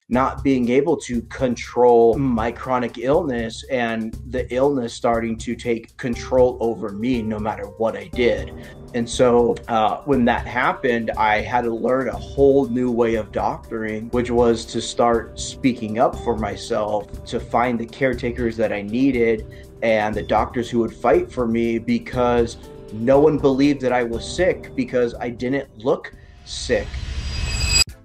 not being able to control my chronic illness and the illness starting to take control over me no matter what I did. And so when that happened, I had to learn a whole new way of doctoring, which was to start speaking up for myself, to find the caretakers that I needed and the doctors who would fight for me, because no one believed that I was sick because I didn't look sick.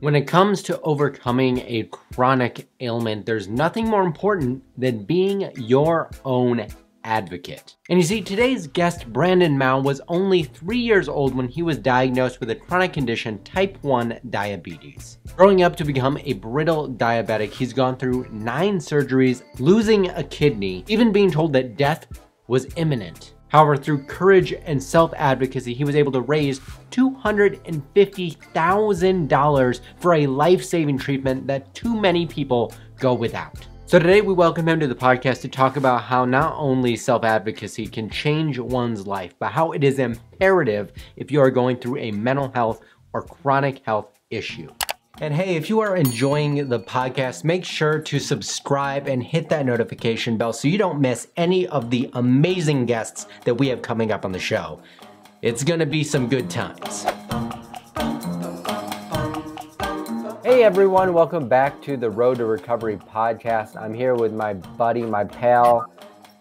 When it comes to overcoming a chronic ailment, there's nothing more important than being your own advocate. And you see, today's guest, Brandon Mouw, was only 3 years old when he was diagnosed with a chronic condition, type 1 diabetes. Growing up to become a brittle diabetic, he's gone through 9 surgeries, losing a kidney, even being told that death was imminent. However, through courage and self-advocacy, he was able to raise $250,000 for a life-saving treatment that too many people go without. So today we welcome him to the podcast to talk about how not only self-advocacy can change one's life, but how it is imperative if you are going through a mental health or chronic health issue. And hey, if you are enjoying the podcast, make sure to subscribe and hit that notification bell so you don't miss any of the amazing guests that we have coming up on the show. It's gonna be some good times. Hey everyone, welcome back to the Road to Recovery podcast. I'm here with my buddy, my pal,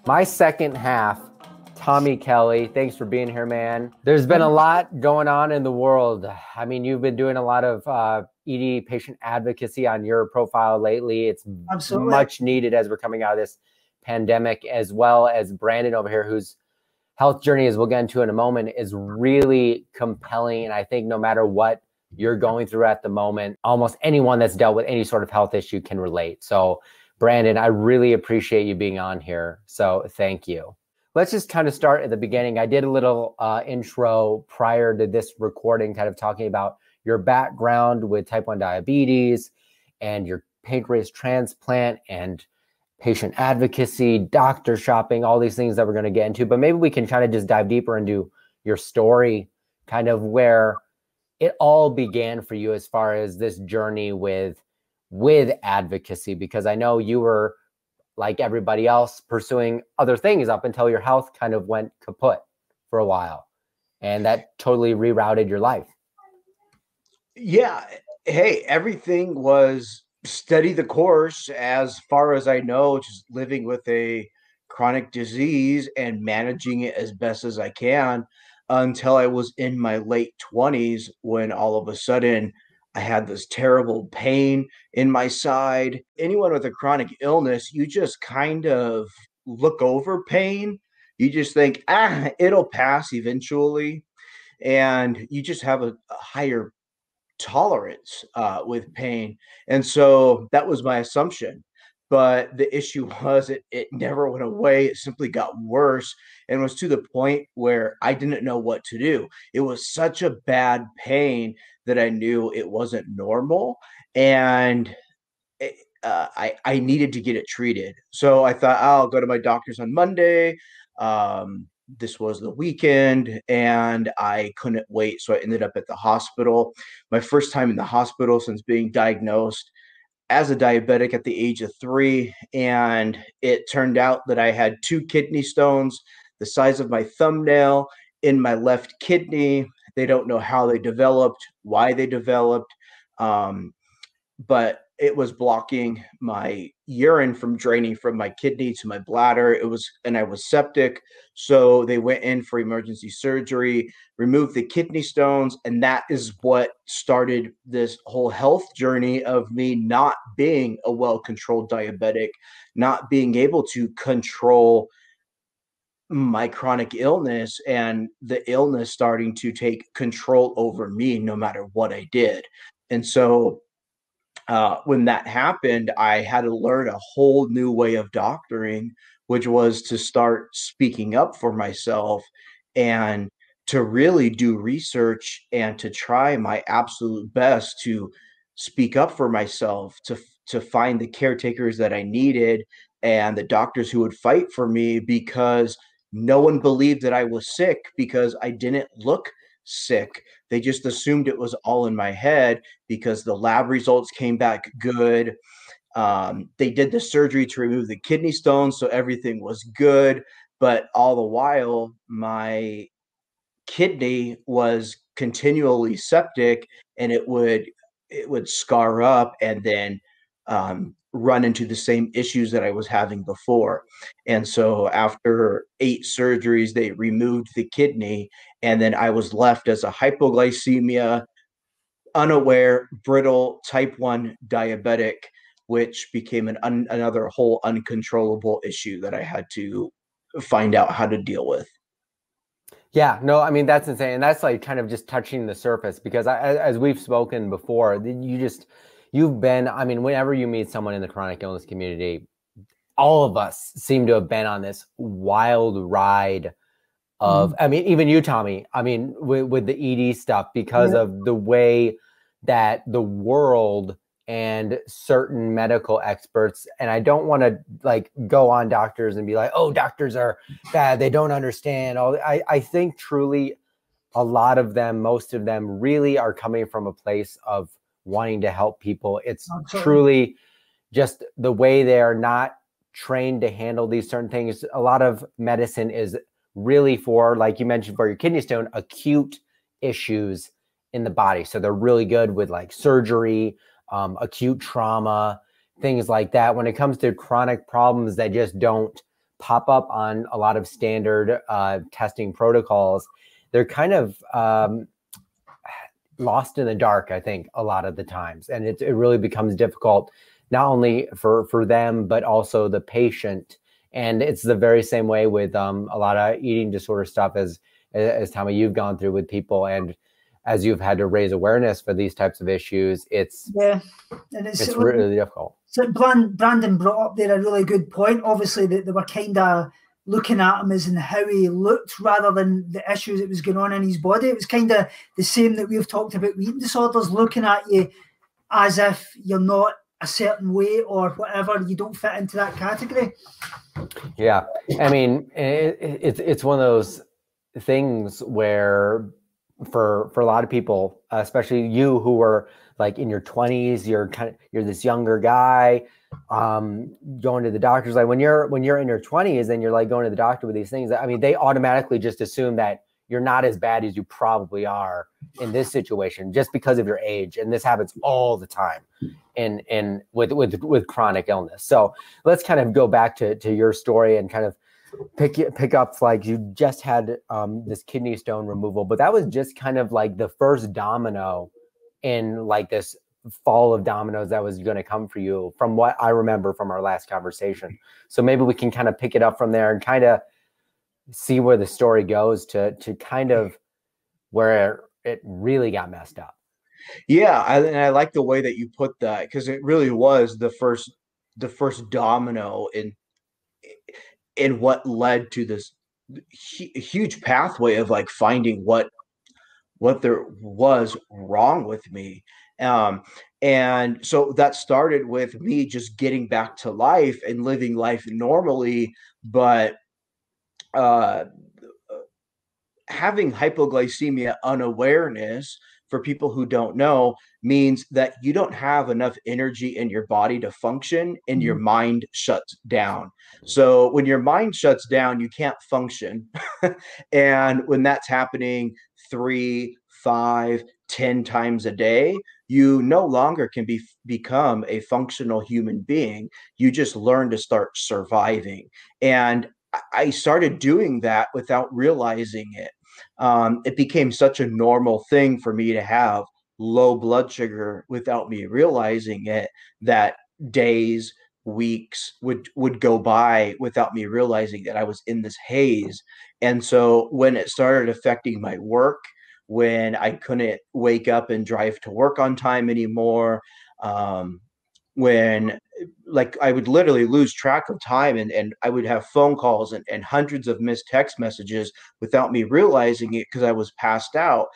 my second half, Tommy Kelly. Thanks for being here, man. There's been a lot going on in the world. I mean, you've been doing a lot of ED patient advocacy on your profile lately. It's Absolutely much needed as we're coming out of this pandemic, as well as Brandon over here, whose health journey, as we'll get into in a moment, is really compelling. And I think no matter what you're going through at the moment, almost anyone that's dealt with any sort of health issue can relate. So Brandon, I really appreciate you being on here. So thank you. Let's just kind of start at the beginning. I did a little intro prior to this recording, kind of talking about your background with type 1 diabetes and your pancreas transplant and patient advocacy, doctor shopping, all these things that we're going to get into. But maybe we can kind of just dive deeper into your story, kind of where it all began for you as far as this journey with advocacy, because I know you were, like everybody else, pursuing other things up until your health kind of went kaput for a while. And that totally rerouted your life. Yeah. Hey, everything was steady the course as far as I know, just living with a chronic disease and managing it as best as I can until I was in my late 20s, when all of a sudden I had this terrible pain in my side. Anyone with a chronic illness, you just kind of look over pain. You just think, it'll pass eventually. And you just have a higher tolerance with pain. And so that was my assumption. But the issue was it never went away. It simply got worse and was to the point where I didn't know what to do. It was such a bad pain that I knew it wasn't normal. And I needed to get it treated. So I thought, I'll go to my doctor's on Monday. This was the weekend and I couldn't wait. So I ended up at the hospital. My first time in the hospital since being diagnosed as a diabetic at the age of 3. And it turned out that I had 2 kidney stones the size of my thumbnail in my left kidney. They don't know how they developed, why they developed. But it was blocking my urine from draining from my kidney to my bladder. And I was septic. So they went in for emergency surgery, removed the kidney stones. And that is what started this whole health journey of me not being a well-controlled diabetic, not being able to control my chronic illness and the illness starting to take control over me no matter what I did. And so when that happened, I had to learn a whole new way of doctoring, which was to start speaking up for myself and to really do research and to try my absolute best to speak up for myself, to find the caretakers that I needed and the doctors who would fight for me, because no one believed that I was sick because I didn't look sick. They just assumed it was all in my head because the lab results came back good. They did the surgery to remove the kidney stones, so everything was good. But all the while, my kidney was continually septic, and it would scar up and then run into the same issues that I was having before. And so after 8 surgeries, they removed the kidney, and then I was left as a hypoglycemia, unaware, brittle type 1 diabetic, which became another whole uncontrollable issue that I had to find out how to deal with. Yeah, no, I mean, that's insane. And that's like kind of just touching the surface, because as we've spoken before, you've been, I mean, whenever you meet someone in the chronic illness community, all of us seem to have been on this wild ride of, I mean, even you, Tommy, I mean, with the ED stuff, because of the way that the world and certain medical experts, and I don't want to like go on doctors and be like, oh, doctors are bad, they don't understand all. I think truly a lot of them, most of them really are coming from a place of wanting to help people. It's truly just the way they are not trained to handle these certain things. A lot of medicine is really for, like you mentioned, for your kidney stone, acute issues in the body. So they're really good with like surgery, acute trauma, things like that. When it comes to chronic problems that just don't pop up on a lot of standard testing protocols, they're kind of lost in the dark, I think, a lot of the times. And it really becomes difficult, not only for them, but also the patient. And it's the very same way with a lot of eating disorder stuff, as Tommy, you've gone through with people. And as you've had to raise awareness for these types of issues, it's really difficult. So Brandon brought up there a really good point. Obviously, that they were kind of looking at him as in how he looked rather than the issues that was going on in his body. It was kind of the same that we've talked about with eating disorders, looking at you as if you're not a certain way or whatever, you don't fit into that category. Yeah, I mean, it's one of those things where for a lot of people, especially you who were like in your 20s, you're this younger guy, going to the doctors. Like when you're in your 20s and you're like going to the doctor with these things, I mean, they automatically just assume that you're not as bad as you probably are in this situation just because of your age. And this happens all the time with chronic illness. So let's kind of go back to your story and kind of pick up, like you just had this kidney stone removal, but that was just kind of like the first domino in like this fall of dominoes that was going to come for you, from what I remember from our last conversation. So maybe we can kind of pick it up from there and kind of see where the story goes to kind of where it really got messed up. Yeah, I like the way that you put that, because it really was the first domino in what led to this huge pathway of like finding what there was wrong with me. And so that started with me just getting back to life and living life normally, but having hypoglycemia unawareness, for people who don't know, means that you don't have enough energy in your body to function, and your mind shuts down. So when your mind shuts down, you can't function. And when that's happening 3, 5, 10 times a day, you no longer can become a functional human being. You just learn to start surviving. And I started doing that without realizing it. It became such a normal thing for me to have low blood sugar without me realizing it, that days, weeks would go by without me realizing that I was in this haze. And so when it started affecting my work, when I couldn't wake up and drive to work on time anymore, when like I would literally lose track of time, and I would have phone calls and hundreds of missed text messages without me realizing it because I was passed out.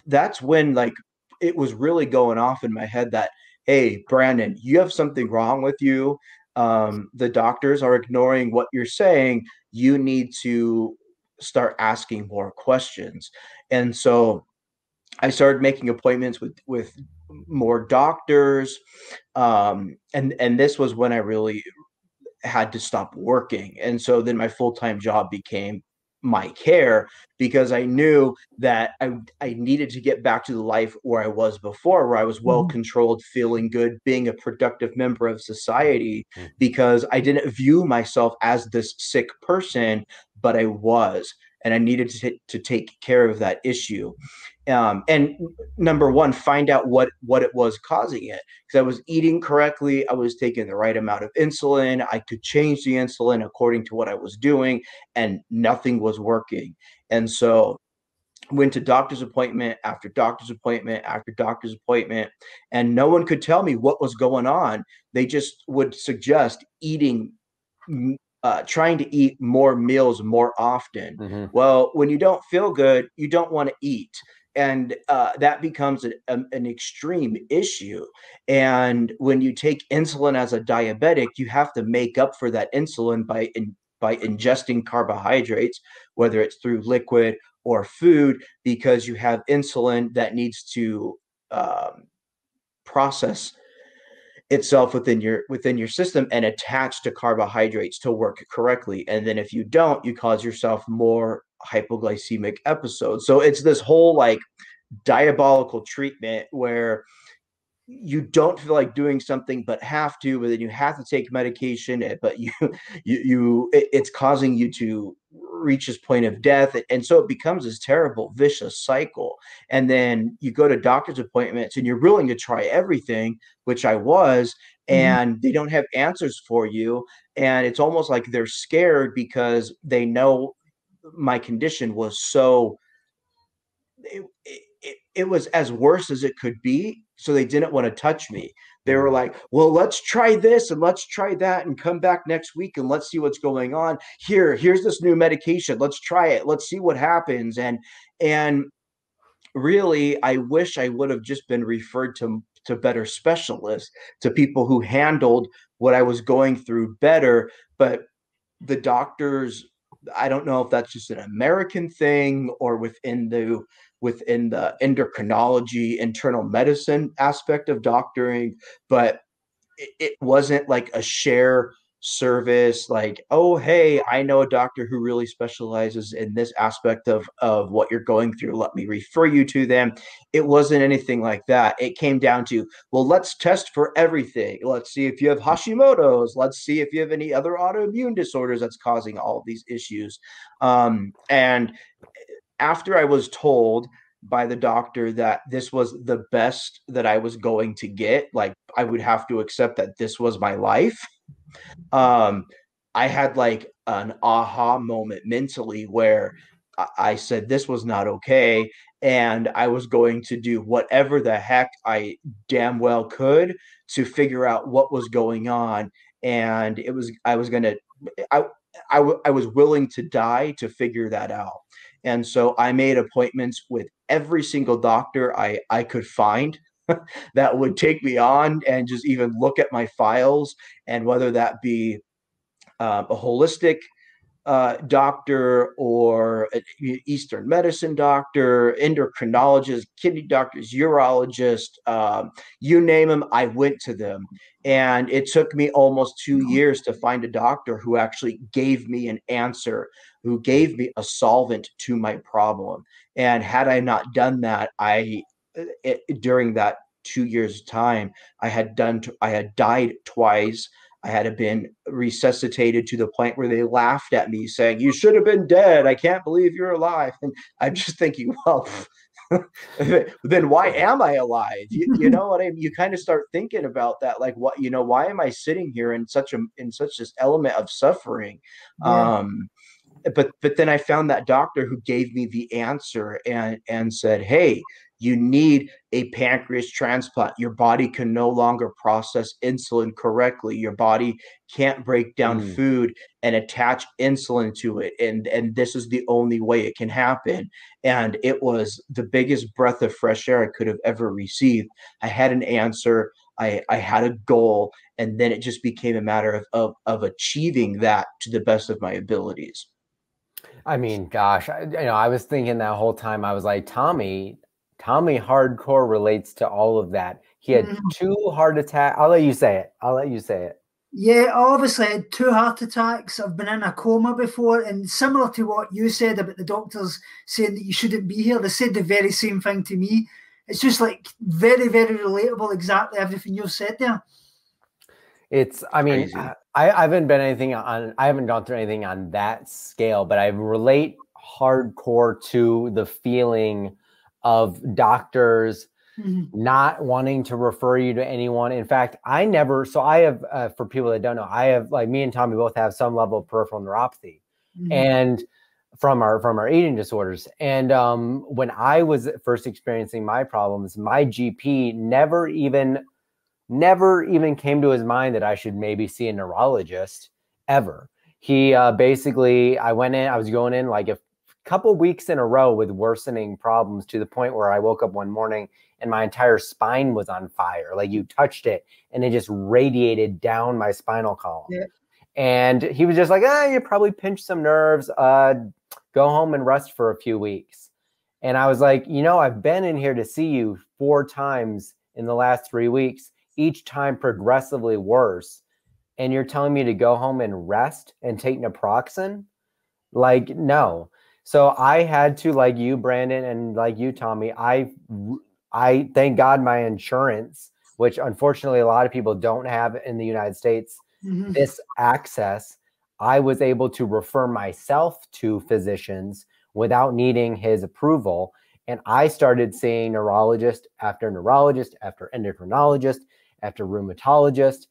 That's when like it was really going off in my head that, hey, Brandon, you have something wrong with you. The doctors are ignoring what you're saying. You need to start asking more questions. And so I started making appointments with more doctors. And this was when I really had to stop working. And so then my full-time job became my care, because I knew that I needed to get back to the life where I was before, where I was well controlled, feeling good, being a productive member of society, because I didn't view myself as this sick person, but I was. And I needed to take care of that issue. And number one, find out what it was causing it, because I was eating correctly, I was taking the right amount of insulin, I could change the insulin according to what I was doing, and nothing was working. And so went to doctor's appointment after doctor's appointment after doctor's appointment, and no one could tell me what was going on. They just would suggest eating, trying to eat more meals more often. Well, when you don't feel good, you don't want to eat. And that becomes an extreme issue. And when you take insulin as a diabetic, you have to make up for that insulin by ingesting carbohydrates, whether it's through liquid or food, because you have insulin that needs to process itself within your system and attach to carbohydrates to work correctly. And then if you don't, you cause yourself more hypoglycemic episodes. So it's this whole like diabolical treatment where you don't feel like doing something but have to, but then you have to take medication, but it's causing you to reach this point of death. And so it becomes this terrible vicious cycle. And then you go to doctor's appointments and you're willing to try everything, which I was, and they don't have answers for you. And it's almost like they're scared because they know my condition was so it was as worse as it could be. So they didn't want to touch me. They were like, well, let's try this and let's try that and come back next week and let's see what's going on. Here's this new medication. Let's try it. Let's see what happens. And really, I wish I would have just been referred to better specialists, to people who handled what I was going through better. But the doctors, I don't know if that's just an American thing or within the endocrinology, internal medicine aspect of doctoring, but it wasn't like a share service like, oh, hey, I know a doctor who really specializes in this aspect of what you're going through, let me refer you to them. It wasn't anything like that. It came down to, well, let's test for everything. Let's see if you have Hashimoto's. Let's see if you have any other autoimmune disorders that's causing all of these issues. And after I was told by the doctor that this was the best that I was going to get, like I would have to accept that this was my life. I had like an aha moment mentally where I said this was not okay. And I was going to do whatever the heck I damn well could to figure out what was going on. And I was going to, I was willing to die to figure that out. And so I made appointments with every single doctor I could find that would take me on and just even look at my files, and whether that be a holistic doctor or an Eastern medicine doctor, endocrinologist, kidney doctors, urologist, you name them, I went to them. And it took me almost 2 years to find a doctor who actually gave me an answer, who gave me a solvent to my problem. And had I not done that, during that 2 years time, I had died twice. I had been resuscitated to the point where they laughed at me saying, you should have been dead. I can't believe you're alive. And I'm just thinking, well, then why am I alive? You know what I mean? You kind of start thinking about that. Like, what, why am I sitting here in such this element of suffering? Yeah. But then I found that doctor who gave me the answer and said, hey, you need a pancreas transplant. Your body can no longer process insulin correctly. Your body can't break down food and attach insulin to it. And this is the only way it can happen. And it was the biggest breath of fresh air I could have ever received. I had an answer. I had a goal. And then it just became a matter of achieving that to the best of my abilities. I mean, gosh, I was thinking that whole time, I was like, Tommy hardcore relates to all of that. He had Mhm. 2 heart attacks. I'll let you say it. I'll let you say it. Yeah, obviously I had 2 heart attacks. I've been in a coma before, and similar to what you said about the doctors saying that you shouldn't be here, they said the very same thing to me. It's just like very, very relatable, exactly everything you've said there. I mean, Crazy. I haven't gone through anything on that scale, but I relate hardcore to the feeling of doctors Mhm. not wanting to refer you to anyone. In fact, I have, for people that don't know, I have, like, me and Tommy both have some level of peripheral neuropathy, Mhm. and from our eating disorders. And when I was first experiencing my problems, my GP never even came to his mind that I should maybe see a neurologist ever. He basically, I was going in like a couple weeks in a row with worsening problems, to the point where I woke up one morning and my entire spine was on fire. Like, you touched it and it just radiated down my spinal column. Yeah. And he was just like, you probably pinched some nerves. Go home and rest for a few weeks. And I was like, I've been in here to see you 4 times in the last 3 weeks, each time progressively worse. And you're telling me to go home and rest and take naproxen? Like, no. So I had to, like you, Brandon, and like you, Tommy, I thank God my insurance, which unfortunately a lot of people don't have in the United States, Mhm. this access. I was able to refer myself to physicians without needing his approval. And I started seeing neurologist after endocrinologist after rheumatologist,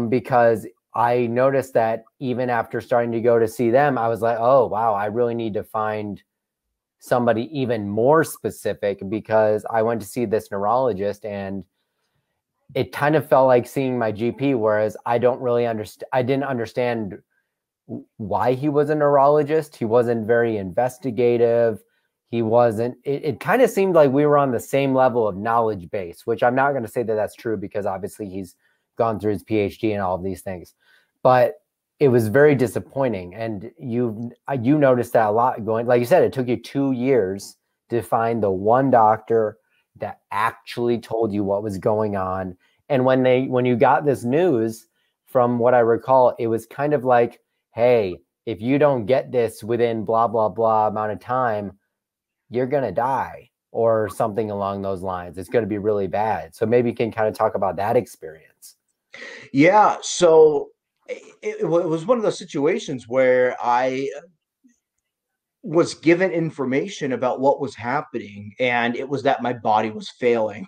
because I noticed that even after starting to go to see them, I was like, oh, wow, I really need to find somebody even more specific, because I went to see this neurologist and it kind of felt like seeing my GP, whereas I didn't understand why he was a neurologist. He wasn't very investigative. It kind of seemed like we were on the same level of knowledge base, which I'm not going to say that that's true, because obviously he's gone through his PhD and all of these things. But it was very disappointing. And you noticed that a lot, going, like you said, it took you 2 years to find the one doctor that actually told you what was going on. And when you got this news, from what I recall, it was kind of like, hey, if you don't get this within blah, blah, blah amount of time, you're going to die, or something along those lines. It's going to be really bad. So maybe you can kind of talk about that experience. Yeah, so it was one of those situations where I was given information about what was happening, and it was that my body was failing.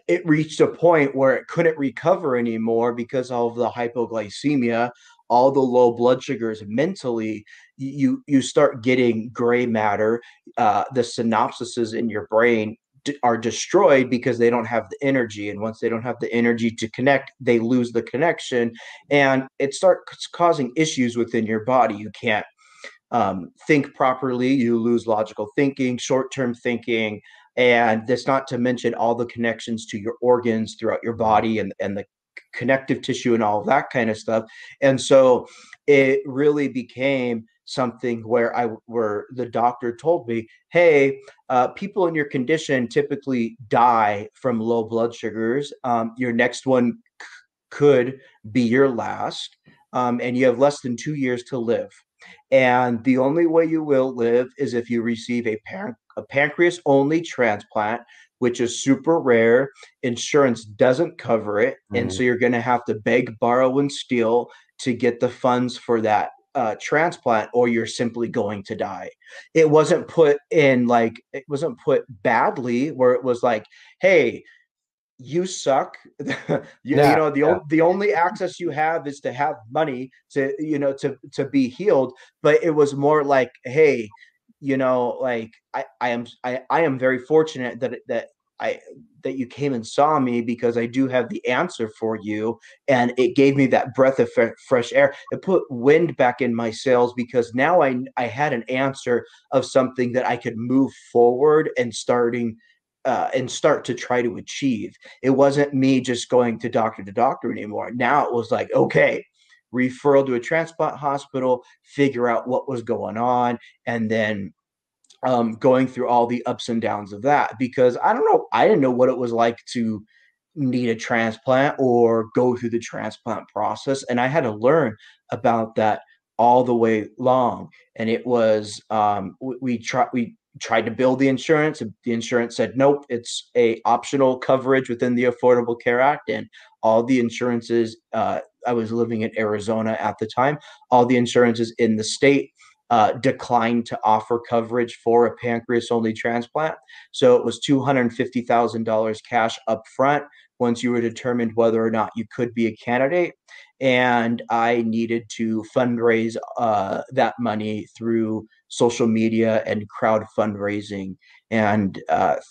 It reached a point where it couldn't recover anymore because of the hypoglycemia, all the low blood sugars. Mentally, you start getting gray matter. The synapses in your brain are destroyed because they don't have the energy, and once they don't have the energy to connect, they lose the connection, and it starts causing issues within your body. You can't think properly, you lose logical thinking, short-term thinking, and that's not to mention all the connections to your organs throughout your body, and the connective tissue and all of that kind of stuff. And so it really became something where the doctor told me, hey, people in your condition typically die from low blood sugars. Your next one could be your last, and you have less than 2 years to live. And the only way you will live is if you receive a pancreas-only transplant, which is super rare. Insurance doesn't cover it. And Mm. so you're going to have to beg, borrow, and steal to get the funds for that transplant, or you're simply going to die. It wasn't it wasn't put badly, where it was like, hey, you suck. Yeah, yeah. The only access you have is to have money to, to be healed. But it was more like, hey, like I am very fortunate I that you came and saw me, because I do have the answer for you. And it gave me that breath of fresh air. It put wind back in my sails, because now I had an answer of something that I could move forward and start to try to achieve. It wasn't me just going to doctor anymore. Now it was like, okay, referral to a transplant hospital, figure out what was going on, and then going through all the ups and downs of that. Because I don't know, I didn't know what it was like to need a transplant or go through the transplant process, and I had to learn about that all the way long. And it was we tried to build the insurance. The insurance said nope, it's a optional coverage within the Affordable Care Act. And all the insurances, I was living in Arizona at the time, all the insurances in the state declined to offer coverage for a pancreas-only transplant. So it was $250,000 cash up front once you were determined whether or not you could be a candidate. And I needed to fundraise that money through social media and crowd fundraising. And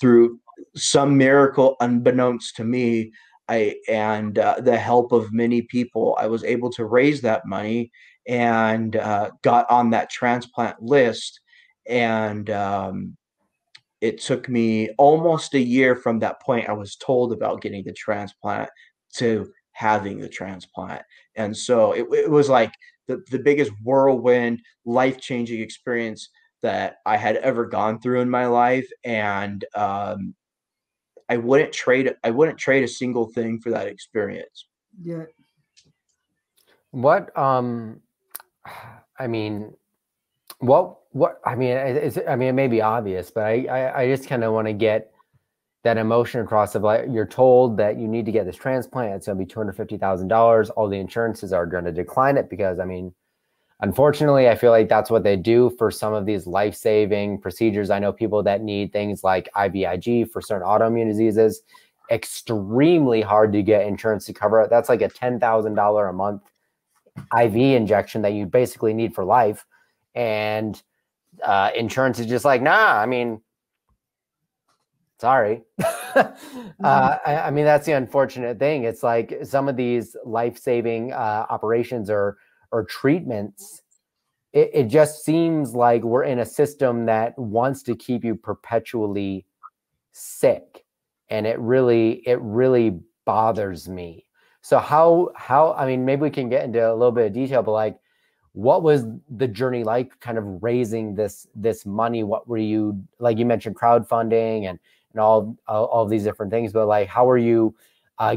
through some miracle, unbeknownst to me, the help of many people, I was able to raise that money and got on that transplant list. And it took me almost a year from that point I was told about getting the transplant to having the transplant. And so it was like the biggest whirlwind, life-changing experience that I had ever gone through in my life. And I wouldn't trade a single thing for that experience. Yeah. What I mean, I mean, it may be obvious, but I just kind of want to get that emotion across of like, you're told that you need to get this transplant. It's going to be $250,000. All the insurances are going to decline it because, I mean, unfortunately, I feel like that's what they do for some of these life-saving procedures. I know people that need things like IVIG for certain autoimmune diseases, extremely hard to get insurance to cover it. That's like a $10,000 a month IV injection that you basically need for life. And insurance is just like, nah, I mean, sorry. I mean, that's the unfortunate thing. It's like some of these life-saving operations or treatments, it just seems like we're in a system that wants to keep you perpetually sick. And it really bothers me. So how, I mean, maybe we can get into a little bit of detail, but like, what was the journey like kind of raising this money? What were you, like you mentioned crowdfunding and all of these different things, but like, how are you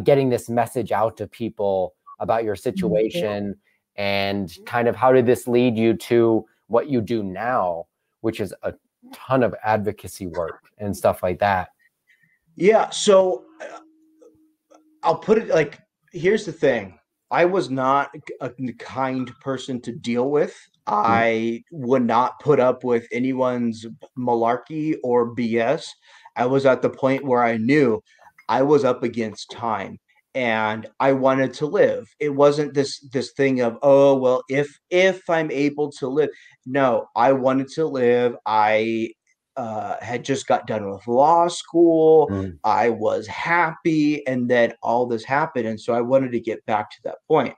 getting this message out to people about your situation? And kind of how did this lead you to what you do now, which is a ton of advocacy work and stuff like that? Yeah. So I'll put it like, here's the thing. I was not a kind person to deal with. I would not put up with anyone's malarkey or BS. I was at the point where I knew I was up against time and I wanted to live. It wasn't this thing of, oh, well, if I'm able to live. No, I wanted to live. I had just got done with law school. I was happy, and then all this happened. And so I wanted to get back to that point.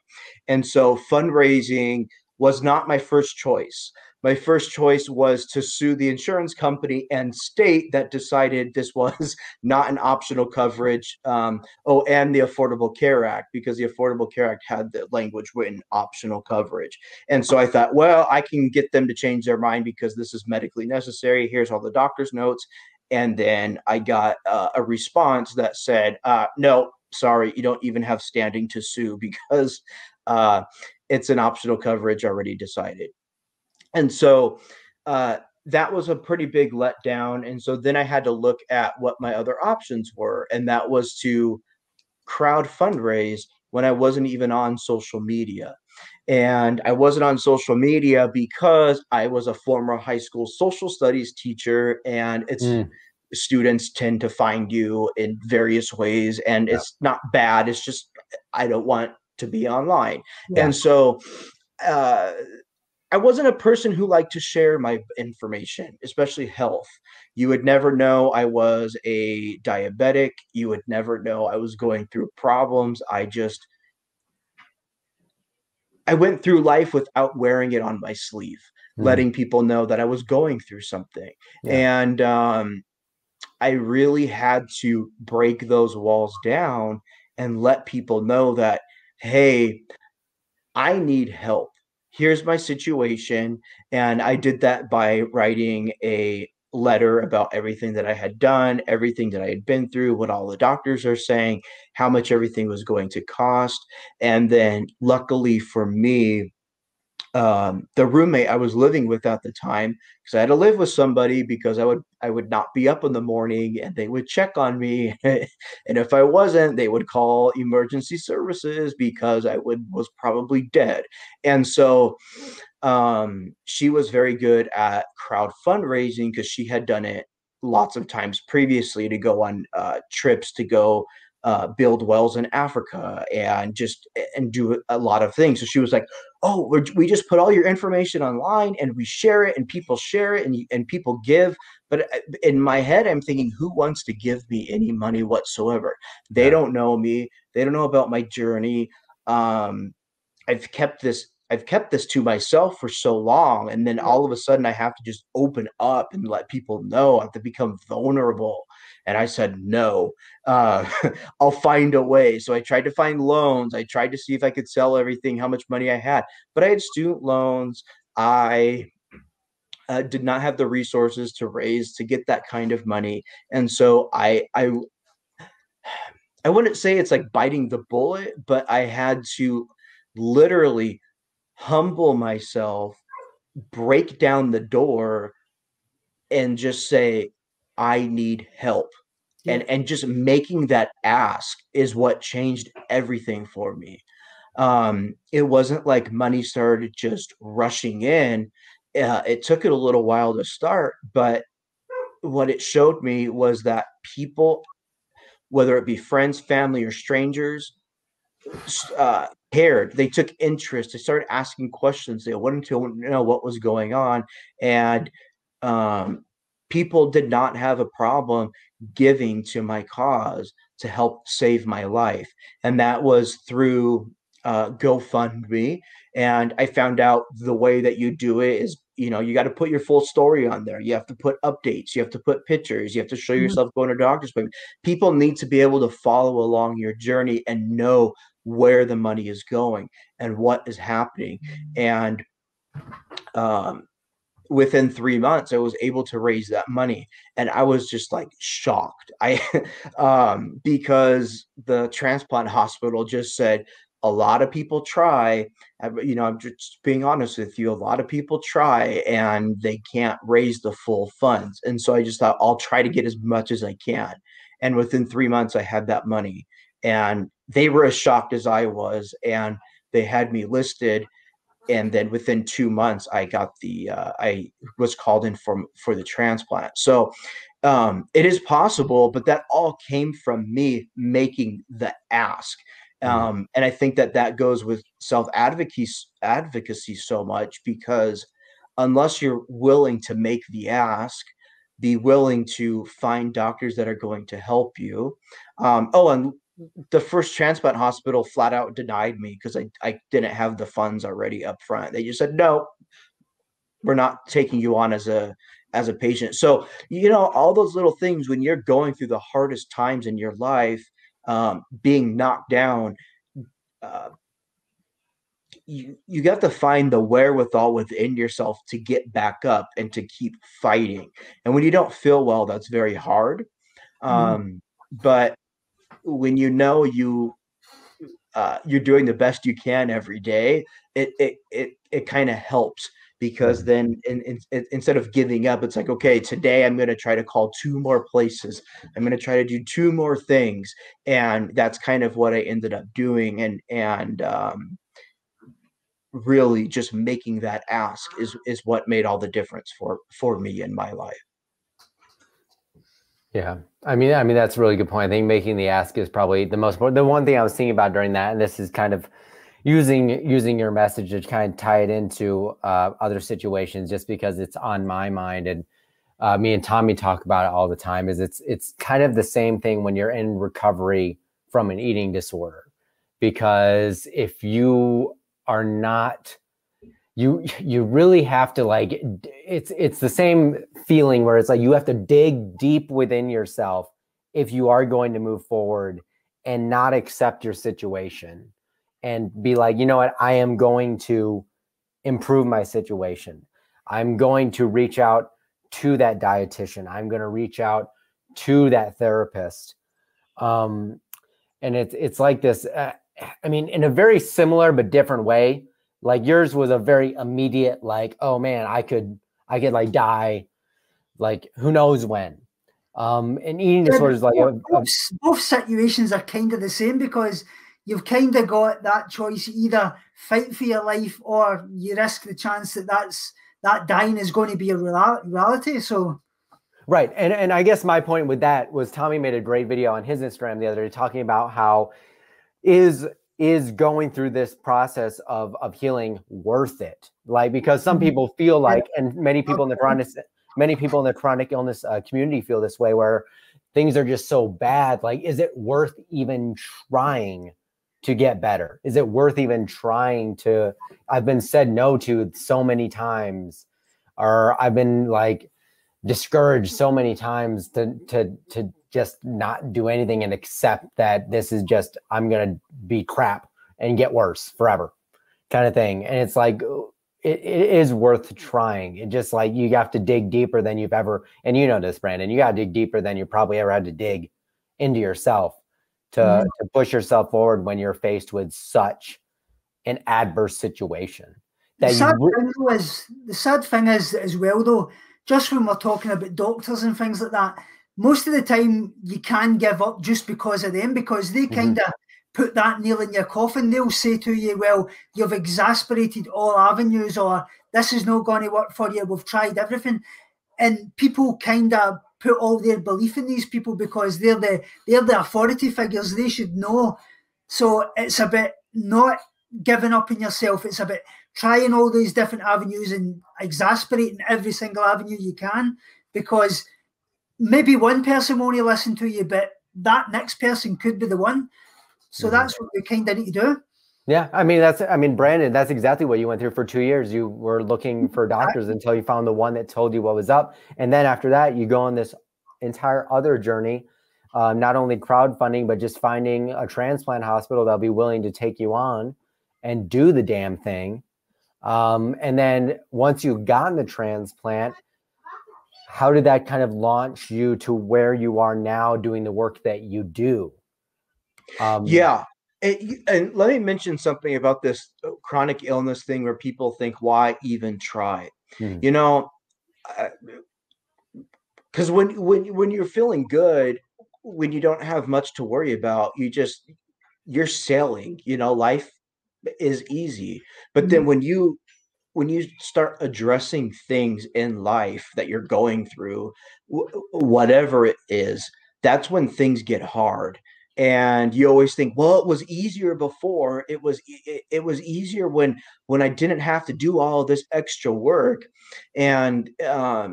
And so fundraising was not my first choice. My first choice was to sue the insurance company and state that decided this was not an optional coverage. And the Affordable Care Act, because the Affordable Care Act had the language written optional coverage. And so I thought, well, I can get them to change their mind because this is medically necessary. Here's all the doctor's notes. And then I got a response that said, no, sorry, you don't even have standing to sue because it's an optional coverage already decided. And so that was a pretty big letdown. And so then I had to look at what my other options were. And that was to crowd fundraise when I wasn't even on social media. And I wasn't on social media because I was a former high school social studies teacher, and students tend to find you in various ways. And it's not bad. It's just, I don't want to be online. Yeah. And so I wasn't a person who liked to share my information, especially health. You would never know I was a diabetic. You would never know I was going through problems. I went through life without wearing it on my sleeve, letting people know that I was going through something. Yeah. And I really had to break those walls down and let people know that, hey, I need help. Here's my situation. And I did that by writing a letter about everything that I had done, everything that I had been through, what all the doctors are saying, how much everything was going to cost. And then luckily for me, the roommate I was living with at the time, because I had to live with somebody because I would not be up in the morning and they would check on me. And if I wasn't, they would call emergency services because was probably dead. And so she was very good at crowd fundraising because she had done it lots of times previously to go on trips to go build wells in Africa and do a lot of things. So she was like, "Oh, we just put all your information online and we share it, and people share it, and people give." But in my head, I'm thinking, who wants to give me any money whatsoever? They don't know me. They don't know about my journey. Um, I've kept this to myself for so long, and then all of a sudden I have to just open up and let people know. I have to become vulnerable. And I said no. uh, I'll find a way. So I tried to find loans. I tried to see if I could sell everything, how much money I had, but I had student loans. I did not have the resources to raise to get that kind of money. And so I wouldn't say it's like biting the bullet, but I had to literally humble myself, break down the door, and just say, I need help. Yeah. And just making that ask is what changed everything for me. It wasn't like money started just rushing in. It took it a little while to start, but what it showed me was that people, whether it be friends, family, or strangers, cared. They took interest. They started asking questions. They wanted to know what was going on, and um, people did not have a problem giving to my cause to help save my life, and that was through GoFundMe. And I found out the way that you do it is, you got to put your full story on there. You have to put updates. You have to put pictures. You have to show Mhm. yourself going to doctor's appointment. People need to be able to follow along your journey and know where the money is going and what is happening. And um, within 3 months, I was able to raise that money, and I was just like shocked. Because the transplant hospital just said a lot of people try. I'm just being honest with you. A lot of people try and they can't raise the full funds, and so I just thought I'll try to get as much as I can. And within 3 months, I had that money, and they were as shocked as I was, and they had me listed. And then within 2 months I was called in for the transplant. So it is possible, but that all came from me making the ask. And I think that goes with self advocacy so much, because unless you're willing to make the ask, be willing to find doctors that are going to help you. And the first transplant hospital flat out denied me because I didn't have the funds already up front. They just said, no, we're not taking you on as a patient. So, all those little things when you're going through the hardest times in your life, being knocked down, uh, you got to find the wherewithal within yourself to get back up and to keep fighting. And when you don't feel well, that's very hard. Mhm. But when you're doing the best you can every day, it kind of helps, because then instead of giving up, it's like, okay, today I'm going to try to call two more places. I'm going to try to do two more things. And that's kind of what I ended up doing. And really just making that ask is what made all the difference for me in my life. Yeah. I mean, that's a really good point. I think making the ask is probably the most important. The one thing I was thinking about during that, and this is kind of using your message to kind of tie it into other situations, just because it's on my mind, and me and Tommy talk about it all the time, is it's kind of the same thing when you're in recovery from an eating disorder. Because if you are not, you really have to, like, it's the same feeling where it's like you have to dig deep within yourself if you are going to move forward and not accept your situation. and be like, you know what, I am going to improve my situation. I'm going to reach out to that dietitian. I'm going to reach out to that therapist. And it's like this, I mean, in a very similar but different way. Like yours was a very immediate, like, oh man, I could like die, like who knows when. And eating disorders, like both situations are kind of the same, because you've kind of got that choice: you either fight for your life or you risk the chance that dying is going to be a reality. So right. And I guess my point with that was Tommy made a great video on his Instagram the other day talking about how is going through this process of healing worth it? Like, because some people feel like, and many people in the chronic illness community feel this way, where things are just so bad. Like, is it worth even trying to get better? Is it worth even trying to? I've been said no to so many times, or I've been like discouraged so many times to just not do anything and accept that this is just, I'm going to be crap and get worse forever kind of thing. And it's like, it is worth trying. It just like, you have to dig deeper than you've ever, and you know this, Brandon, you got to dig deeper than you probably ever had to dig into yourself to push yourself forward when you're faced with such an adverse situation. The sad thing is as well, though, just when we're talking about doctors and things like that, most of the time you can give up just because of them, because they kind of put that nail in your coffin. They'll say to you, well, you've exasperated all avenues, or this is not going to work for you, we've tried everything. And people kind of put all their belief in these people because they're the authority figures. They should know. So it's about not giving up on yourself. It's about trying all these different avenues and exasperating every single avenue you can, because maybe one person won't listen to you, but that next person could be the one. So that's what we kind of need to do. Yeah, I mean, Brandon, that's exactly what you went through for 2 years. You were looking for doctors until you found the one that told you what was up. And then after that, you go on this entire other journey, not only crowdfunding, but just finding a transplant hospital that'll be willing to take you on and do the damn thing. And then once you've gotten the transplant, how did that kind of launch you to where you are now doing the work that you do? Yeah. And let me mention something about this chronic illness thing where people think, why even try? You know, because when you're feeling good, when you don't have much to worry about, you're sailing, you know, life is easy. But then when you start addressing things in life that you're going through, whatever it is, that's when things get hard. And you always think, well, it was easier before. It was easier when I didn't have to do all this extra work. And I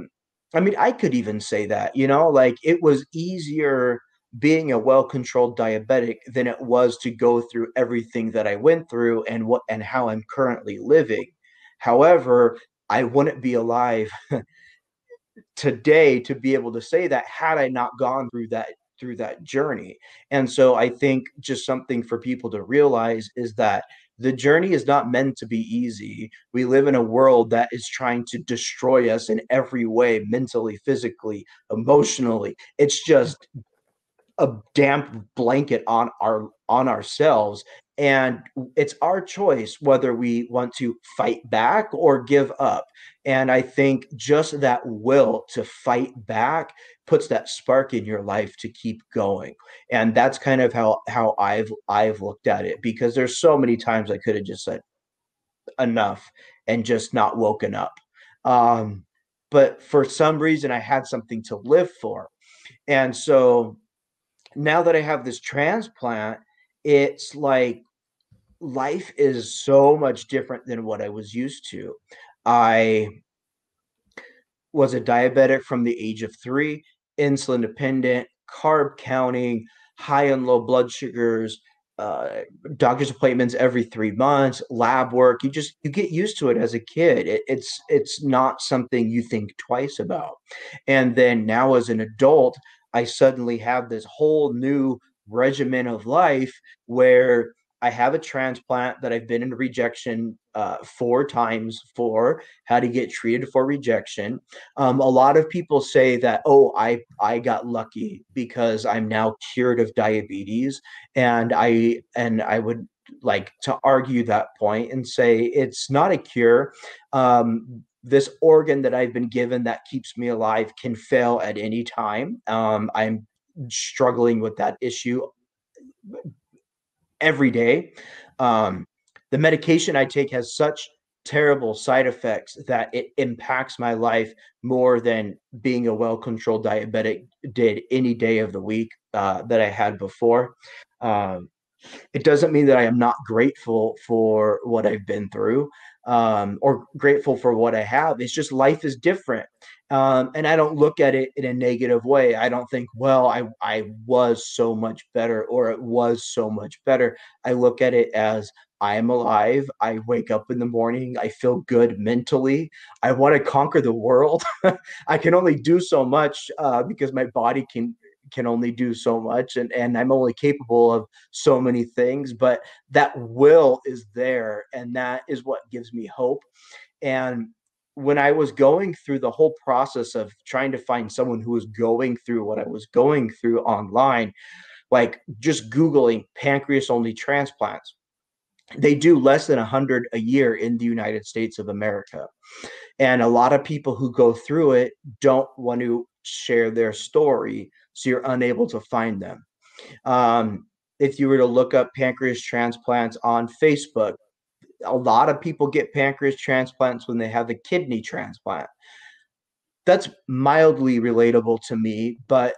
mean, I could even say that, you know, like it was easier being a well-controlled diabetic than it was to go through everything that I went through and how I'm currently living. However, I wouldn't be alive today to be able to say that had I not gone through that journey. And so I think just something for people to realize is that the journey is not meant to be easy. We live in a world that is trying to destroy us in every way, mentally, physically, emotionally. It's just a damp blanket on ourselves, and it's our choice whether we want to fight back or give up. And I think just that will to fight back puts that spark in your life to keep going. And that's kind of how I've looked at it, because there's so many times I could have just said enough and just not woken up, but for some reason I had something to live for. And so now that I have this transplant, it's like life is so much different than what I was used to. I was a diabetic from the age of 3, insulin dependent, carb counting, high and low blood sugars, doctor's appointments every 3 months, lab work. You get used to it as a kid. It's not something you think twice about. And then now as an adult, I suddenly have this whole new regimen of life where I have a transplant that I've been in rejection 4 times for, how to get treated for rejection. A lot of people say that, oh, I got lucky because I'm now cured of diabetes, and I would like to argue that point and say it's not a cure. This organ that I've been given that keeps me alive can fail at any time. I'm struggling with that issue every day. Um, the medication I take has such terrible side effects that it impacts my life more than being a well-controlled diabetic did any day of the week that I had before. Um, it doesn't mean that I am not grateful for what I've been through, or grateful for what I have. It's just life is different. And I don't look at it in a negative way. I don't think, well, I was so much better, or it was so much better. I look at it as I am alive. I wake up in the morning. I feel good mentally. I want to conquer the world. I can only do so much because my body can only do so much, and I'm only capable of so many things, but that will is there, and that is what gives me hope. And when I was going through the whole process of trying to find someone who was going through what I was going through online, like just Googling pancreas-only transplants, they do less than 100 a year in the United States of America. And a lot of people who go through it don't want to share their story, so you're unable to find them. If you were to look up pancreas transplants on Facebook, a lot of people get pancreas transplants when they have a kidney transplant. That's mildly relatable to me, but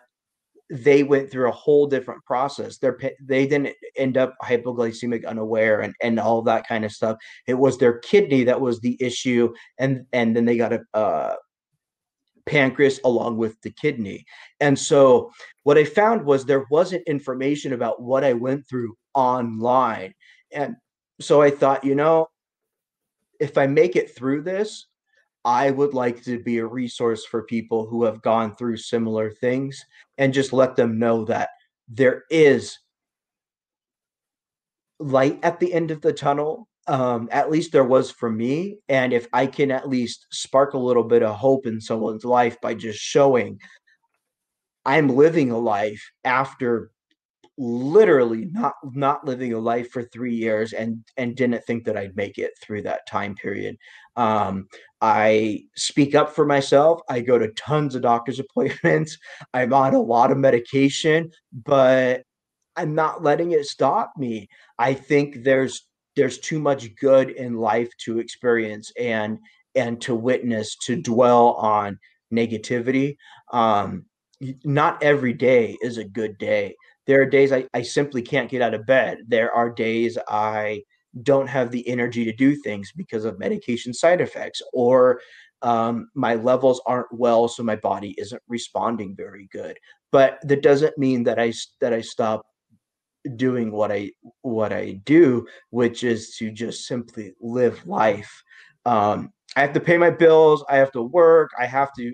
they went through a whole different process. They didn't end up hypoglycemic unaware and all that kind of stuff. It was their kidney that was the issue, and then they got a pancreas along with the kidney. And so what I found was there wasn't information about what I went through online. And so I thought, if I make it through this, I would like to be a resource for people who have gone through similar things, and just let them know that there is light at the end of the tunnel. At least there was for me. And if I can at least spark a little bit of hope in someone's life by just showing I'm living a life after literally not living a life for 3 years, and didn't think that I'd make it through that time period. I speak up for myself. I go to tons of doctor's appointments. I'm on a lot of medication, but I'm not letting it stop me. I think there's too much good in life to experience and to witness, to dwell on negativity. Um, Not every day is a good day. There are days I simply can't get out of bed. There are days I don't have the energy to do things because of medication side effects, or my levels aren't well, so my body isn't responding very good. But that doesn't mean that I stop doing what I do, which is to just simply live life. I have to pay my bills. I have to work. I have to,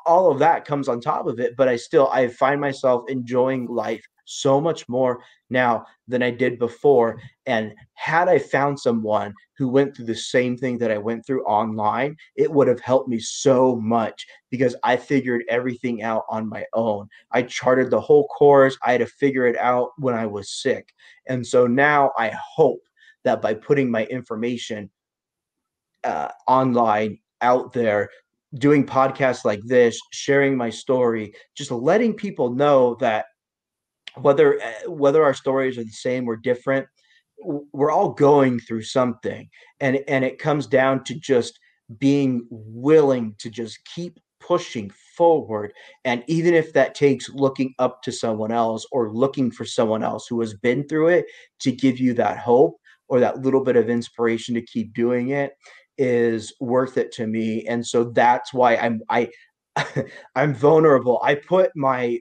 all of that comes on top of it. But I find myself enjoying life so much more now than I did before. And had I found someone who went through the same thing that I went through online, it would have helped me so much, because I figured everything out on my own. I charted the whole course. I had to figure it out when I was sick. And so now I hope that by putting my information online out there, doing podcasts like this, sharing my story, just letting people know that whether our stories are the same or different, we're all going through something. And it comes down to just being willing to just keep pushing forward. And even if that takes looking up to someone else, or looking for someone else who has been through it to give you that hope or that little bit of inspiration to keep doing it, is worth it to me. And so that's why I'm vulnerable. I put my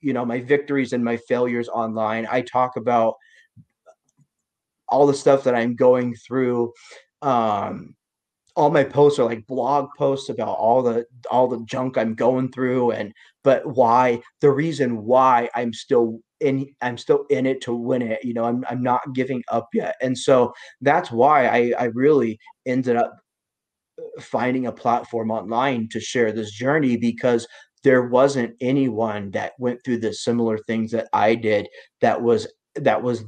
victories and my failures online. I talk about all the stuff that I'm going through. All my posts are like blog posts about all the junk I'm going through, but the reason why I'm still I'm still in it to win it. You know, I'm not giving up yet. And so that's why I really ended up finding a platform online to share this journey, because there wasn't anyone that went through the similar things that I did that was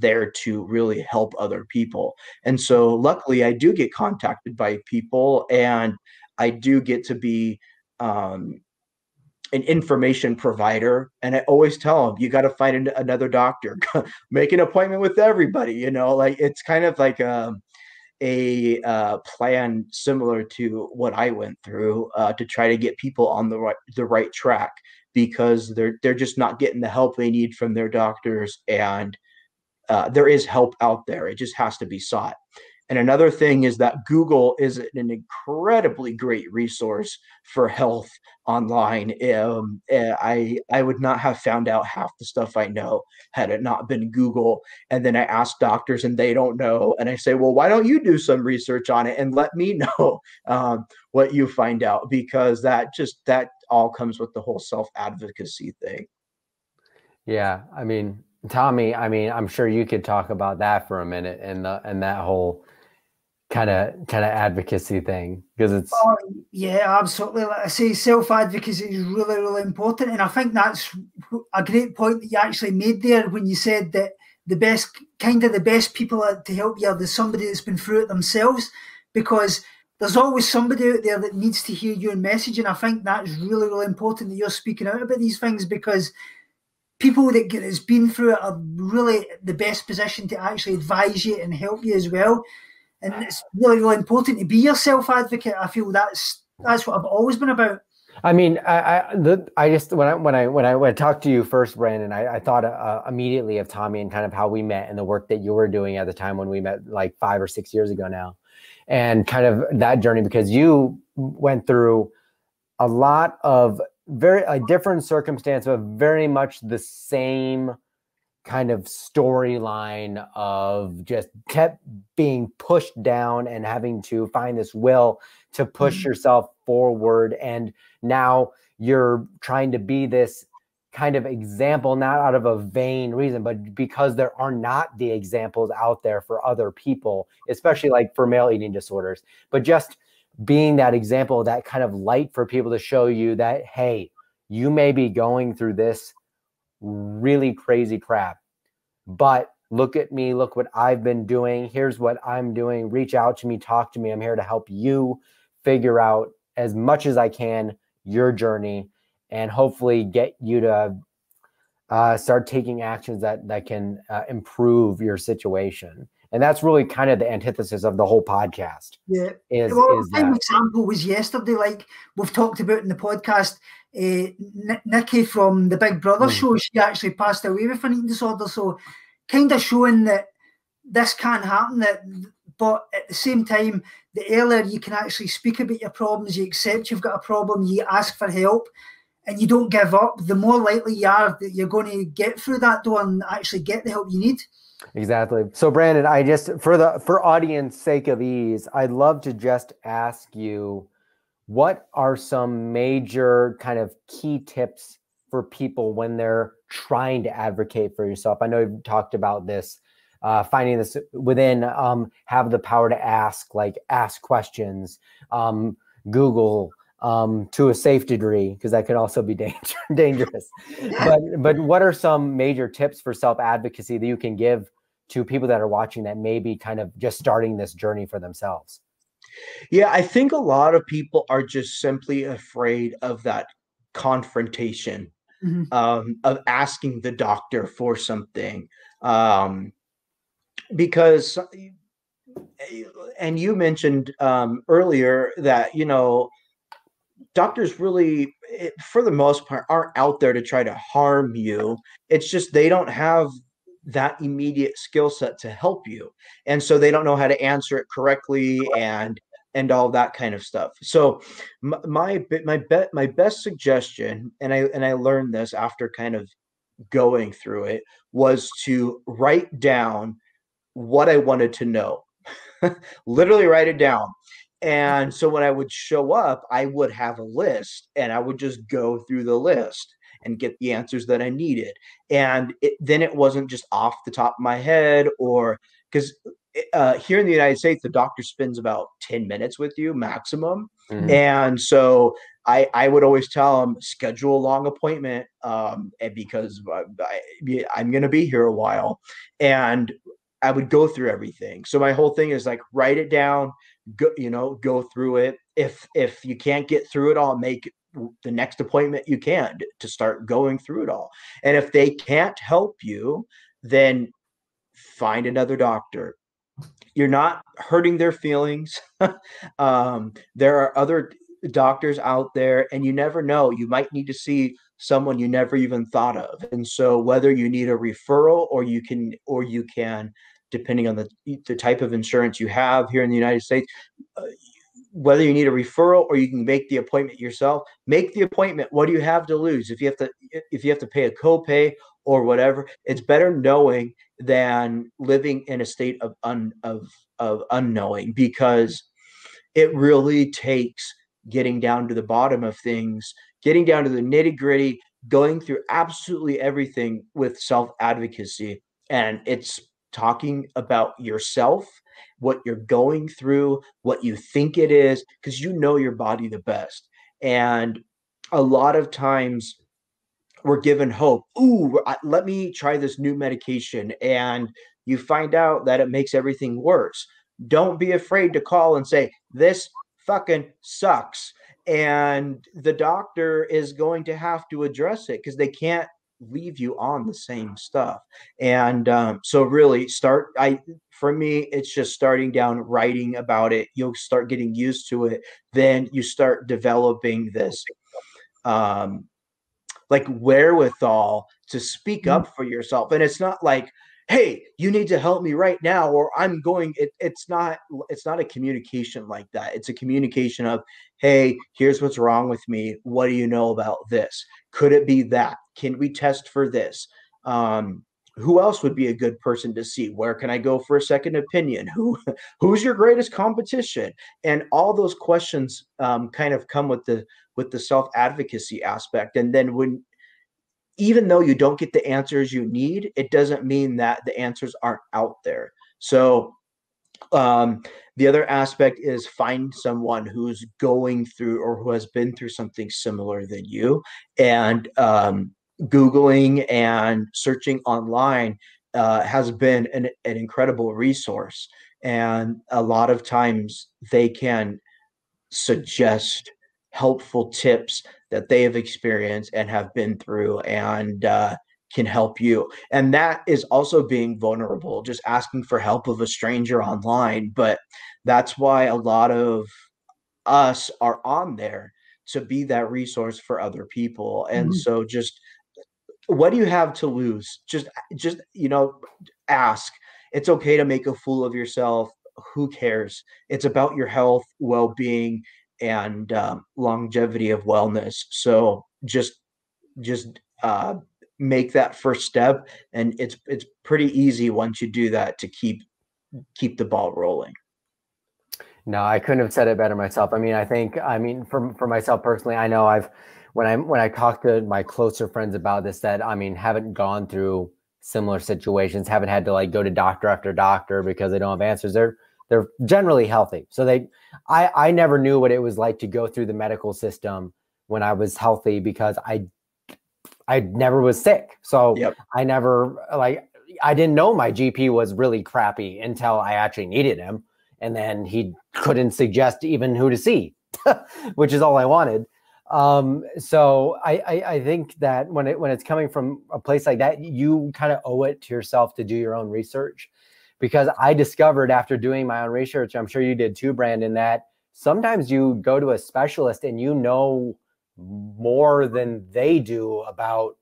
there to really help other people. And so luckily I do get contacted by people, and I do get to be an information provider. And I always tell them, you got to find another doctor, make an appointment with everybody, you know, like it's kind of like a plan similar to what I went through, to try to get people on the right track, because they're just not getting the help they need from their doctors. And there is help out there. It just has to be sought. And another thing is that Google is an incredibly great resource for health online. I would not have found out half the stuff I know had it not been Google. And then I ask doctors and they don't know. And I say, well, why don't you do some research on it and let me know what you find out? Because that all comes with the whole self-advocacy thing. Yeah. I mean, Tommy, I mean, I'm sure you could talk about that for a minute, and that whole kind of advocacy thing, because it's yeah, absolutely. Like I say, self-advocacy is really, really important. And I think that's a great point that you actually made there when you said that the best people to help you are somebody that's been through it themselves, because there's always somebody out there that needs to hear your message. And I think that's really, really important that you're speaking out about these things, because people that has been through it are really the best position to actually advise you and help you as well. And it's really, really important to be your self-advocate. I feel that's what I've always been about. I mean, I just when I talked to you first, Brandon, I thought immediately of Tommy and kind of how we met and the work that you were doing at the time when we met, like 5 or 6 years ago now, and kind of that journey, because you went through a lot of very different circumstance, but very much the same kind of storyline of just kept being pushed down and having to find this will to push yourself forward. And now you're trying to be this kind of example, not out of a vain reason, but because there are not the examples out there for other people, especially like for male eating disorders, but just being that example, that kind of light for people to show you that, hey, you may be going through this really crazy crap, but look at me, look what I've been doing. Here's what I'm doing. Reach out to me, talk to me. I'm here to help you figure out as much as I can your journey, and hopefully get you to start taking actions that can improve your situation. And that's really kind of the antithesis of the whole podcast. Yeah. Is an example was yesterday, like we've talked about in the podcast, Nikki from the Big Brother show, she actually passed away with an eating disorder. So kind of showing that this can happen, but at the same time, the earlier you can actually speak about your problems, you accept you've got a problem, you ask for help, and you don't give up, the more likely you are that you're going to get through that door and actually get the help you need. Exactly. So Brandon, I just, for audience sake of ease, I'd love to just ask you, what are some major kind of key tips for people when they're trying to advocate for yourself? I know you've talked about this, finding this within, have the power to ask questions, Google, to a safe degree, because that could also be dangerous. But what are some major tips for self-advocacy that you can give to people that are watching that may be kind of just starting this journey for themselves? Yeah, I think a lot of people are just simply afraid of that confrontation, of asking the doctor for something. Because, and you mentioned earlier that, you know, doctors really, for the most part, aren't out there to try to harm you. It's just they don't have that immediate skill set to help you, and so they don't know how to answer it correctly and all that kind of stuff. So my best suggestion, and I learned this after kind of going through it, was to write down what I wanted to know. Literally write it down. And so when I would show up, I would have a list, and I would just go through the list. and get the answers that I needed. And then it wasn't just off the top of my head, or because here in the United States, the doctor spends about 10 minutes with you maximum. Mhm. And so I would always tell them, schedule a long appointment, and because I'm going to be here a while, and I would go through everything. So my whole thing is like, write it down, go through it. If you can't get through it all, make the next appointment you can to start going through it all. And if they can't help you, then find another doctor. You're not hurting their feelings. There are other doctors out there, and you never know. You might need to see someone you never even thought of. And so whether you need a referral, or you can, depending on the type of insurance you have here in the United States, whether you need a referral or you can make the appointment yourself, make the appointment. What do you have to lose? If you have to pay a copay or whatever, it's better knowing than living in a state of unknowing, because it really takes getting down to the bottom of things, getting down to the nitty-gritty, going through absolutely everything with self-advocacy. And it's talking about yourself, what you're going through, what you think it is, because you know your body the best. And a lot of times we're given hope. Ooh, let me try this new medication. And you find out that it makes everything worse. Don't be afraid to call and say, this fucking sucks. And the doctor is going to have to address it, because they can't leave you on the same stuff. And so really for me, it's just starting down, writing about it. You'll start getting used to it. Then you start developing this like wherewithal to speak up for yourself. And it's not like, hey, you need to help me right now, or it's not a communication like that. It's a communication of, hey, here's what's wrong with me. What do you know about this? Could it be that? Can we test for this? Who else would be a good person to see? Where can I go for a second opinion? Who's your greatest competition? And all those questions kind of come with the self-advocacy aspect. And then even though you don't get the answers you need, it doesn't mean that the answers aren't out there. So the other aspect is find someone who's going through or who has been through something similar than you. And Googling and searching online has been an incredible resource. And a lot of times they can suggest helpful tips that they have experienced and have been through, and can help you. And that is also being vulnerable, just asking for help of a stranger online. But that's why a lot of us are on there, to be that resource for other people. And so just, what do you have to lose? Just ask. It's okay to make a fool of yourself. Who cares? It's about your health, well-being, and longevity of wellness. So just make that first step, and it's pretty easy once you do that to keep the ball rolling. No, I couldn't have said it better myself. I mean, for myself personally, I know when I talk to my closer friends about this, that haven't gone through similar situations, haven't had to go to doctor after doctor because they don't have answers. They're generally healthy. So I never knew what it was like to go through the medical system when I was healthy, because I never was sick. So yep. I didn't know my GP was really crappy until I actually needed him. And then he couldn't suggest even who to see, which is all I wanted. So I think that when it's coming from a place like that, you kind of owe it to yourself to do your own research. Because I discovered after doing my own research, I'm sure you did too, Brandon, that sometimes you go to a specialist and you know more than they do about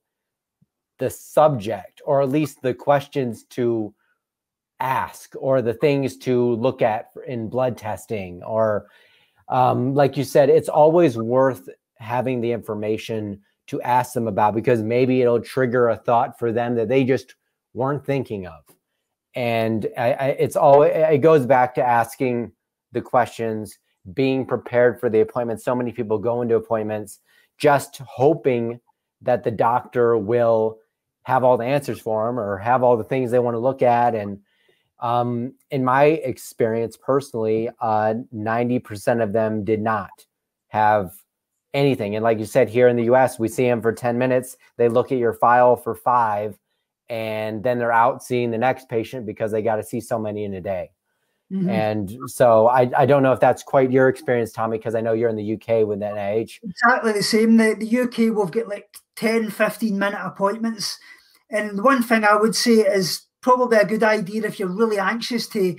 the subject, or at least the questions to ask, or the things to look at in blood testing, or like you said, it's always worth having the information to ask them about, because maybe it'll trigger a thought for them that they just weren't thinking of. And it goes back to asking the questions, being prepared for the appointment. So many people go into appointments just hoping that the doctor will have all the answers for them or have all the things they want to look at. And in my experience personally, 90% of them did not have anything. And like you said, here in the US, we see them for 10 minutes. They look at your file for 5, and then they're out seeing the next patient because they got to see so many in a day. Mm-hmm. And so I don't know if that's quite your experience, Tommy, because I know you're in the UK with NIH. Exactly the same. The UK, we've got like 10, 15-minute appointments. And the one thing I would say is probably a good idea if you're really anxious to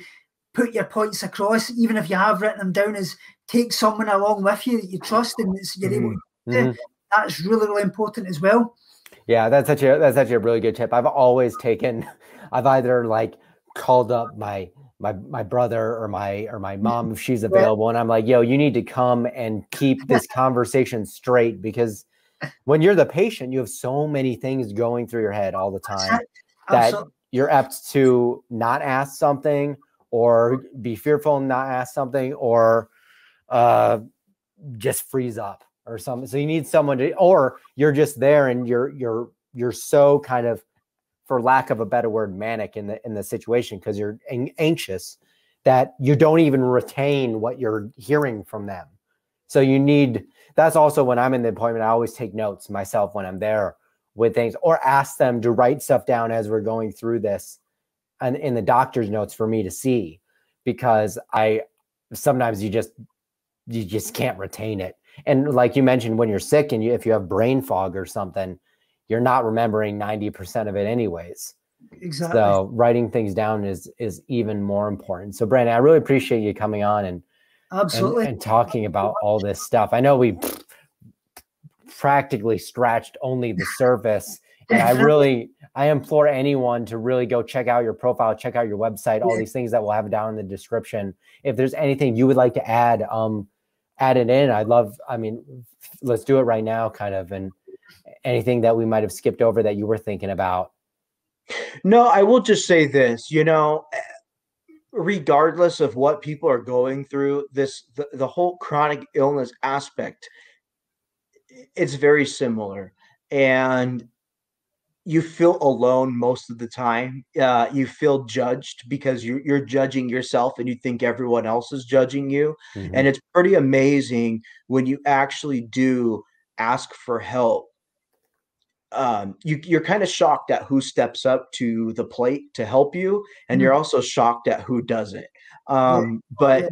put your points across, even if you have written them down, is take someone along with you that you trust and that you're able to do. That's really, really important as well. Yeah, that's actually a really good tip. I've either like called up my brother or my mom if she's available, and I'm like, yo, you need to come and keep this conversation straight, because when you're the patient, you have so many things going through your head all the time that you're apt to not ask something or be fearful and not ask something, or just freeze up or something. So you need someone to, or you're just there and you're so kind of, for lack of a better word, manic in the situation, because you're anxious that you don't even retain what you're hearing from them. So that's also when I'm in the appointment, I always take notes myself when I'm there with things, or ask them to write stuff down as we're going through this and in the doctor's notes for me to see, because sometimes you just can't retain it. And like you mentioned, when you're sick and if you have brain fog or something, you're not remembering 90% of it anyways. Exactly. So writing things down is even more important. So Brandon, I really appreciate you coming on and talking about all this stuff. I know we practically scratched only the surface. And I implore anyone to really go check out your profile, check out your website, all these things that we'll have down in the description. If there's anything you would like to add it in. Let's do it right now, kind of. And anything that we might have skipped over that you were thinking about. No, I will just say this, regardless of what people are going through, the whole chronic illness aspect, it's very similar. And you feel alone most of the time. You feel judged because you're judging yourself and you think everyone else is judging you. Mm-hmm. And it's pretty amazing when you actually do ask for help. You're kind of shocked at who steps up to the plate to help you, and you're also shocked at who doesn't. But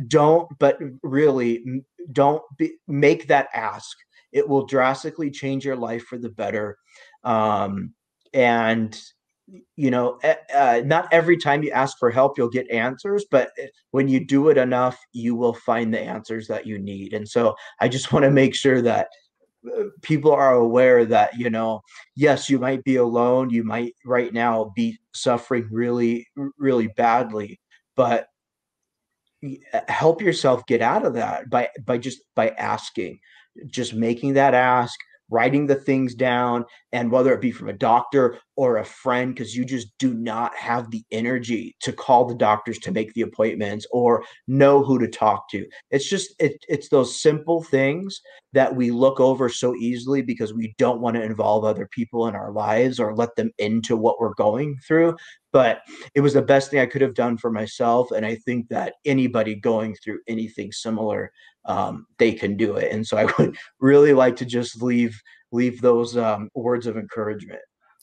really don't make that ask. It will drastically change your life for the better. And not every time you ask for help you'll get answers, but when you do it enough, you will find the answers that you need. And so I just want to make sure that people are aware that, yes, you might be alone. You might right now be suffering really, really badly, but help yourself get out of that by asking, just making that ask, writing the things down, and whether it be from a doctor or a friend, because you just do not have the energy to call the doctors to make the appointments or know who to talk to. It's those simple things that we look over so easily because we don't want to involve other people in our lives or let them into what we're going through. But it was the best thing I could have done for myself. And I think that anybody going through anything similar, they can do it. And so I would really like to just leave those words of encouragement.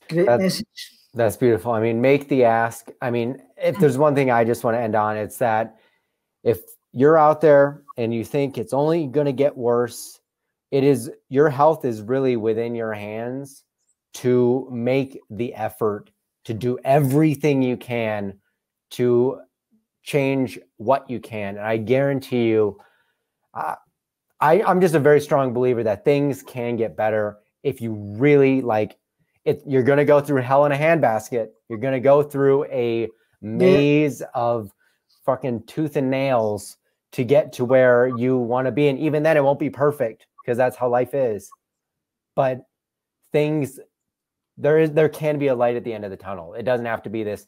Great message. That's beautiful. I mean, make the ask. I mean, if there's one thing I just want to end on, it's that if you're out there and you think it's only going to get worse, your health is really within your hands to make the effort to do everything you can to change what you can. And I guarantee you, I'm just a very strong believer that things can get better if you really like it. You're going to go through hell in a handbasket. You're going to go through a maze of fucking tooth and nails to get to where you want to be. And even then it won't be perfect because that's how life is. But there can be a light at the end of the tunnel. It doesn't have to be this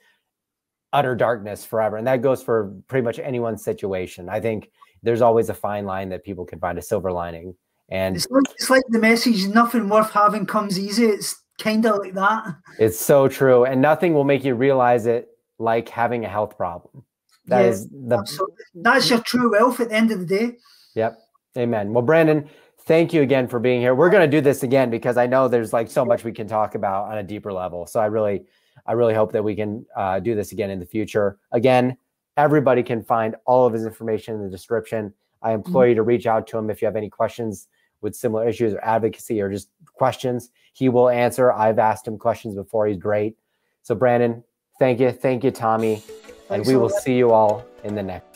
utter darkness forever. And that goes for pretty much anyone's situation. I think there's always a fine line that people can find a silver lining. And it's like the message, nothing worth having comes easy. It's kind of like that. It's so true. And nothing will make you realize it like having a health problem. Absolutely. That's your true wealth at the end of the day. Yep. Amen. Well, Brandon, thank you again for being here. We're going to do this again because I know there's like so much we can talk about on a deeper level. So I really hope that we can do this again in the future. Again, everybody can find all of his information in the description. I implore you to reach out to him if you have any questions with similar issues or advocacy or just questions. He will answer. I've asked him questions before. He's great. So Brandon, thank you. Thank you, Tommy. And we will see you all in the next.